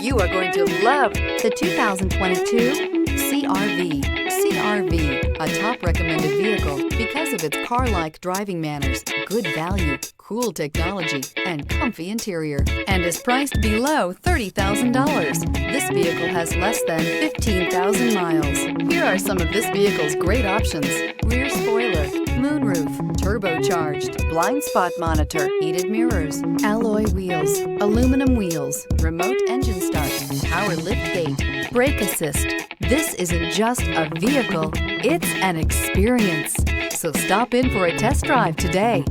You are going to love the 2022 CR-V. CR-V, a top recommended vehicle because of its car-like driving manners, good value, cool technology, and comfy interior, and is priced below $30,000. This vehicle has less than 15,000 miles. Here are some of this vehicle's great options: rear spoiler, moonroof, turbocharged, blind spot monitor, heated mirrors, alloy wheels, aluminum wheels, remote engine start, power lift gate, brake assist. This isn't just a vehicle, it's an experience. So stop in for a test drive today.